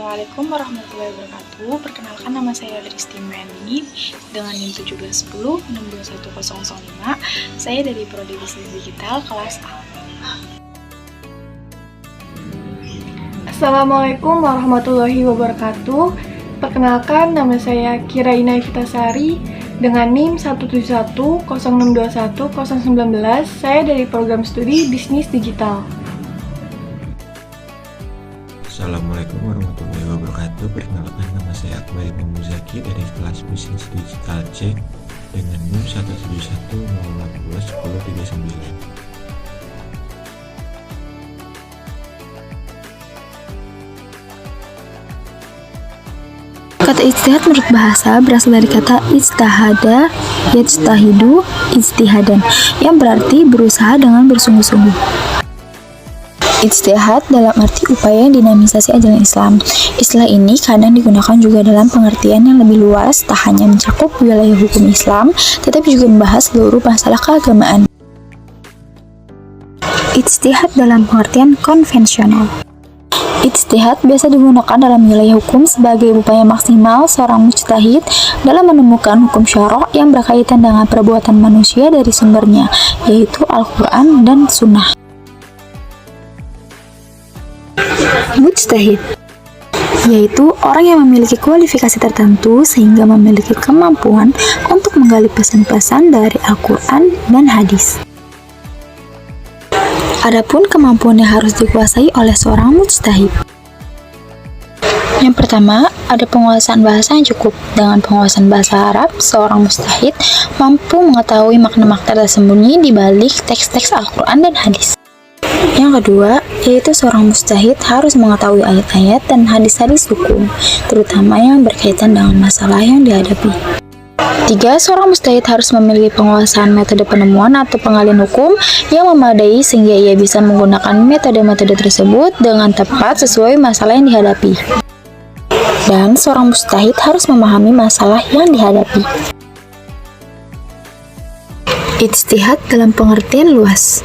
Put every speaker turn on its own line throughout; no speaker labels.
Assalamualaikum warahmatullahi wabarakatuh. Perkenalkan, nama saya Risti Meni dengan NIM 1710 621005. Saya dari Prodi Bisnis Digital kelas A.
Assalamualaikum warahmatullahi wabarakatuh. Perkenalkan, nama saya Kiraina Ivitasari dengan NIM 1710621 Saya dari program studi Bisnis Digital.
Assalamualaikum warahmatullahi wabarakatuh. Perkenalkan, nama saya Akbar Ibnu Muzaki dari kelas Bisnis Digital C dengan NIM 171081039.
Kata ijtihad menurut bahasa berasal dari kata ijtahada, yajtahidu, ijtihadan, yang berarti berusaha dengan bersungguh-sungguh. Ijtihad dalam arti upaya yang dinamisasi ajaran Islam. Istilah ini kadang digunakan juga dalam pengertian yang lebih luas, tak hanya mencakup wilayah hukum Islam, tetapi juga membahas seluruh masalah keagamaan. Ijtihad dalam pengertian konvensional. Ijtihad biasa digunakan dalam wilayah hukum sebagai upaya maksimal seorang mujtahid dalam menemukan hukum syarah yang berkaitan dengan perbuatan manusia dari sumbernya, yaitu Al-Quran dan Sunnah. Mujtahid yaitu orang yang memiliki kualifikasi tertentu sehingga memiliki kemampuan untuk menggali pesan-pesan dari Al-Quran dan hadis. Adapun kemampuan yang harus dikuasai oleh seorang mujtahid. Yang pertama, ada penguasaan bahasa yang cukup. Dengan penguasaan bahasa Arab, seorang mujtahid mampu mengetahui makna-makna tersembunyi di balik teks-teks Al-Quran dan hadis. Yang kedua, yaitu seorang mujtahid harus mengetahui ayat-ayat dan hadis-hadis hukum, terutama yang berkaitan dengan masalah yang dihadapi. Tiga, seorang mujtahid harus memiliki penguasaan metode penemuan atau penggalian hukum yang memadai sehingga ia bisa menggunakan metode-metode tersebut dengan tepat sesuai masalah yang dihadapi. Dan seorang mujtahid harus memahami masalah yang dihadapi. Ijtihad dalam pengertian luas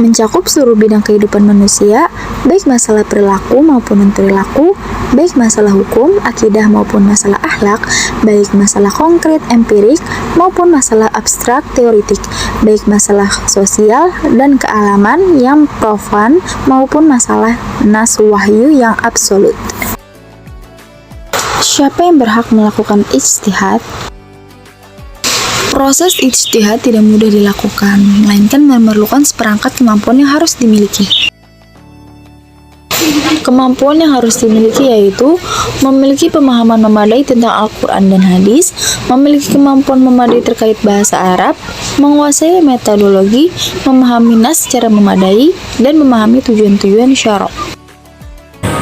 mencakup seluruh bidang kehidupan manusia, baik masalah perilaku maupun non-perilaku, baik masalah hukum, akidah maupun masalah akhlak, baik masalah konkret empirik maupun masalah abstrak teoritik, baik masalah sosial dan kealaman yang profan maupun masalah nas wahyu yang absolut. Siapa yang berhak melakukan ijtihad? Proses ijtihad tidak mudah dilakukan, melainkan memerlukan seperangkat kemampuan yang harus dimiliki. Kemampuan yang harus dimiliki yaitu memiliki pemahaman memadai tentang Al-Quran dan hadis, memiliki kemampuan memadai terkait bahasa Arab, menguasai metodologi, memahami nas secara memadai, dan memahami tujuan-tujuan syarah.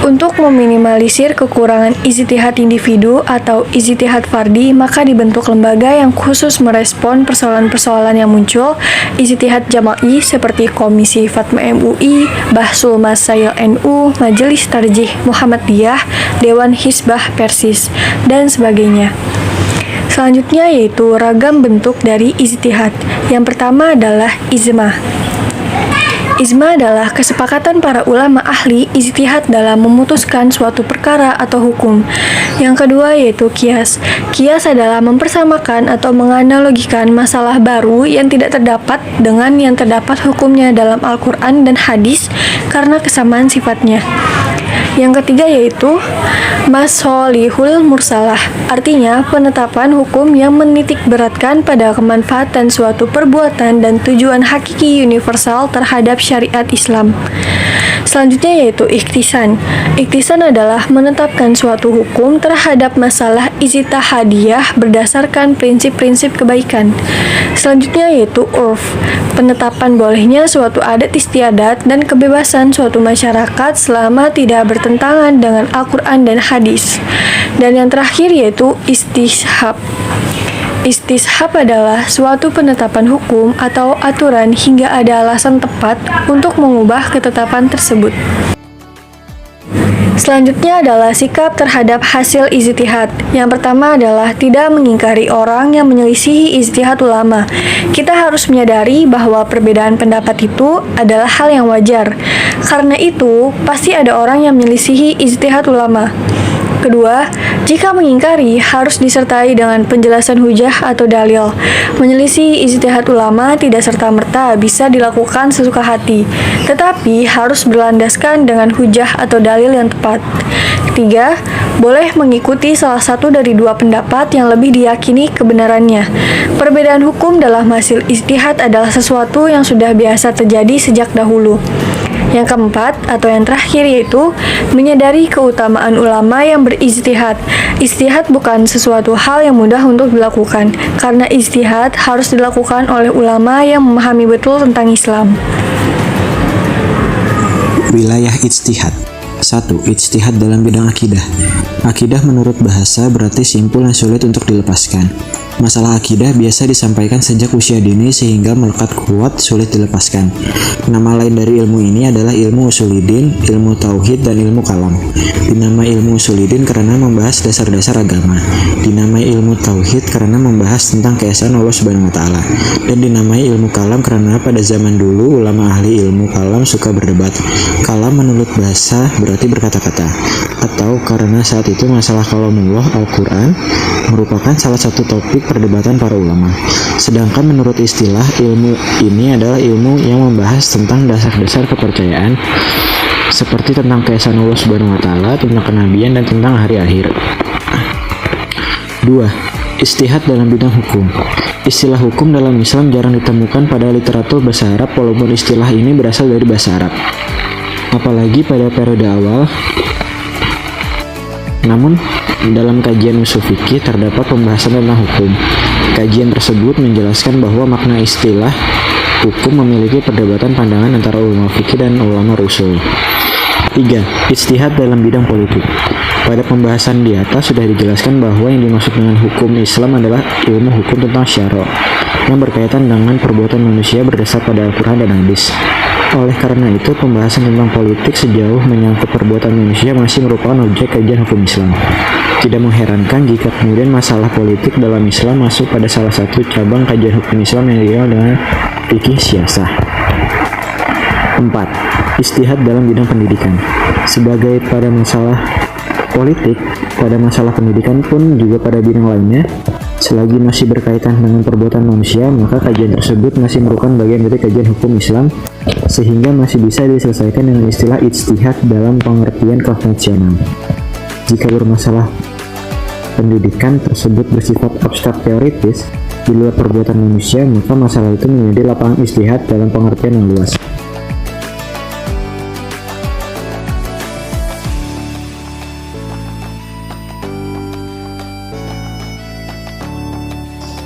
Untuk meminimalisir kekurangan ijtihad individu atau ijtihad fardi, maka dibentuk lembaga yang khusus merespon persoalan-persoalan yang muncul. Ijtihad jama'i seperti Komisi Fatwa MUI, Bahsul Masail NU, Majelis Tarjih Muhammadiyah, Dewan Hizbah Persis, dan sebagainya. Selanjutnya yaitu ragam bentuk dari ijtihad. Yang pertama adalah ijma'. Ijma adalah kesepakatan para ulama ahli ijtihad dalam memutuskan suatu perkara atau hukum. Yang kedua yaitu qiyas. Qiyas adalah mempersamakan atau menganalogikan masalah baru yang tidak terdapat dengan yang terdapat hukumnya dalam Al-Quran dan hadis karena kesamaan sifatnya. Yang ketiga yaitu masholihul mursalah, artinya penetapan hukum yang menitik beratkan pada kemanfaatan suatu perbuatan dan tujuan hakiki universal terhadap syariat Islam. Selanjutnya yaitu ikhtisan. Ikhtisan adalah menetapkan suatu hukum terhadap masalah ijtihadiyah berdasarkan prinsip-prinsip kebaikan. Selanjutnya yaitu urf. Penetapan bolehnya suatu adat istiadat dan kebebasan suatu masyarakat selama tidak bertentangan dengan Al-Quran dan hadis. Dan yang terakhir yaitu istishab. Istishab adalah suatu penetapan hukum atau aturan hingga ada alasan tepat untuk mengubah ketetapan tersebut. Selanjutnya adalah sikap terhadap hasil ijtihad. Yang pertama adalah tidak mengingkari orang yang menyelisihi ijtihad ulama. Kita harus menyadari bahwa perbedaan pendapat itu adalah hal yang wajar. Karena itu, pasti ada orang yang menyelisihi ijtihad ulama. Kedua, jika mengingkari harus disertai dengan penjelasan hujah atau dalil. Menyelisih ijtihad ulama tidak serta-merta bisa dilakukan sesuka hati, tetapi harus berlandaskan dengan hujah atau dalil yang tepat. Ketiga, boleh mengikuti salah satu dari dua pendapat yang lebih diyakini kebenarannya. Perbedaan hukum dalam hasil ijtihad adalah sesuatu yang sudah biasa terjadi sejak dahulu. Yang keempat atau yang terakhir yaitu menyadari keutamaan ulama yang berijtihad. Ijtihad bukan sesuatu hal yang mudah untuk dilakukan, karena ijtihad harus dilakukan oleh ulama yang memahami betul tentang Islam.
Wilayah ijtihad. 1. Ijtihad dalam bidang akidah. Akidah menurut bahasa berarti simpul yang sulit untuk dilepaskan. Masalah akidah biasa disampaikan sejak usia dini sehingga melekat kuat, sulit dilepaskan. Nama lain dari ilmu ini adalah ilmu usulidin, ilmu tauhid, dan ilmu kalam. Dinamai ilmu usulidin karena membahas dasar-dasar agama. Dinamai ilmu tauhid karena membahas tentang keesaan Allah Subhanahu wa taala. Dan dinamai ilmu kalam karena pada zaman dulu ulama ahli ilmu kalam suka berdebat. Kalam menurut bahasa berarti berkata-kata. Atau karena saat itu masalah kalamullah Al-Qur'an merupakan salah satu topik perdebatan para ulama. Sedangkan menurut istilah, ilmu ini adalah ilmu yang membahas tentang dasar-dasar kepercayaan seperti tentang keesaan Allah Subhanahu wa taala, tentang kenabian, dan tentang hari akhir. 2. Ijtihad dalam bidang hukum. Istilah hukum dalam Islam jarang ditemukan pada literatur bahasa Arab, walaupun istilah ini berasal dari bahasa Arab, apalagi pada periode awal. Namun, dalam kajian usul fikih terdapat pembahasan tentang hukum. Kajian tersebut menjelaskan bahwa makna istilah hukum memiliki perdebatan pandangan antara ulama fikih dan ulama usul. 3. Ijtihad dalam bidang politik. Pada pembahasan di atas sudah dijelaskan bahwa yang dimaksud dengan hukum Islam adalah ilmu hukum tentang syara yang berkaitan dengan perbuatan manusia berdasar pada Al-Quran dan hadis. Oleh karena itu, pembahasan tentang politik sejauh menyangkut perbuatan manusia masih merupakan objek kajian hukum Islam. Tidak mengherankan jika kemudian masalah politik dalam Islam masuk pada salah satu cabang kajian hukum Islam yang dikenal dengan fikih siyasah. 4. Ijtihad dalam bidang pendidikan. Sebagai pada masalah politik, pada masalah pendidikan pun juga pada bidang lainnya, selagi masih berkaitan dengan perbuatan manusia, maka kajian tersebut masih merupakan bagian dari kajian hukum Islam, sehingga masih bisa diselesaikan dengan istilah ijtihad dalam pengertian konvensional. Jika bermasalah pendidikan tersebut bersifat abstrak teoritis di luar perbuatan manusia, maka masalah itu menjadi lapangan ijtihad dalam pengertian yang luas.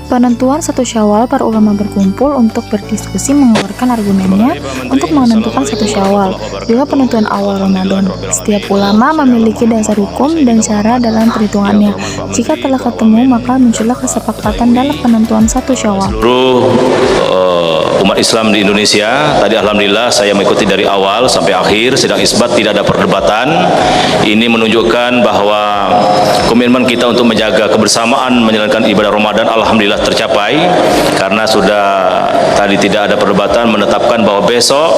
Penentuan 1 Syawal, para ulama berkumpul untuk berdiskusi mengeluarkan argumennya untuk menentukan 1 Syawal. Juga penentuan awal Ramadan. Setiap ulama memiliki dasar hukum dan cara dalam perhitungannya. Jika telah ketemu, maka muncullah kesepakatan dalam penentuan 1 Syawal.
Seluruh umat Islam di Indonesia, tadi alhamdulillah saya mengikuti dari awal sampai akhir, sidang isbat tidak ada perdebatan. Ini menunjukkan bahwa komitmen kita untuk menjaga kebersamaan menjalankan ibadah Ramadan alhamdulillah tercapai, karena sudah tadi tidak ada perdebatan menetapkan bahwa besok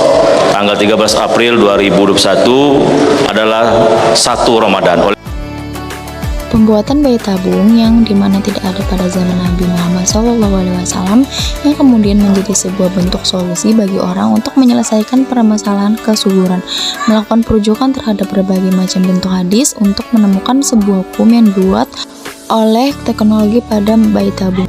tanggal 13 April 2021 adalah 1 Ramadan.
Pembuatan bayi tabung yang dimana tidak ada pada zaman Nabi Muhammad SAW, yang kemudian menjadi sebuah bentuk solusi bagi orang untuk menyelesaikan permasalahan kesuburan, melakukan perujukan terhadap berbagai macam bentuk hadis untuk menemukan sebuah hukum yang dibuat oleh teknologi pada bayi tabung.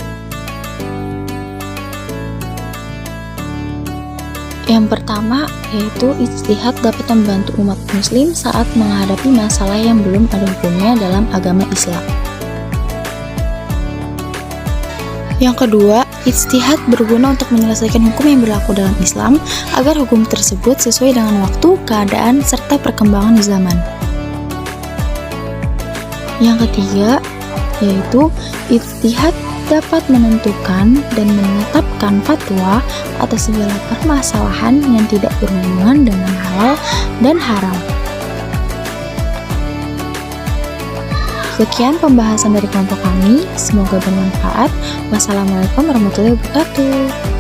Yang pertama yaitu ijtihad dapat membantu umat muslim saat menghadapi masalah yang belum ada hukumnya dalam agama Islam. Yang kedua, ijtihad berguna untuk menyelesaikan hukum yang berlaku dalam Islam agar hukum tersebut sesuai dengan waktu, keadaan, serta perkembangan zaman. Yang ketiga, yaitu ijtihad dapat menentukan dan menetapkan fatwa atas segala permasalahan yang tidak berhubungan dengan halal dan haram. Sekian pembahasan dari kelompok kami, semoga bermanfaat. Wassalamualaikum warahmatullahi wabarakatuh.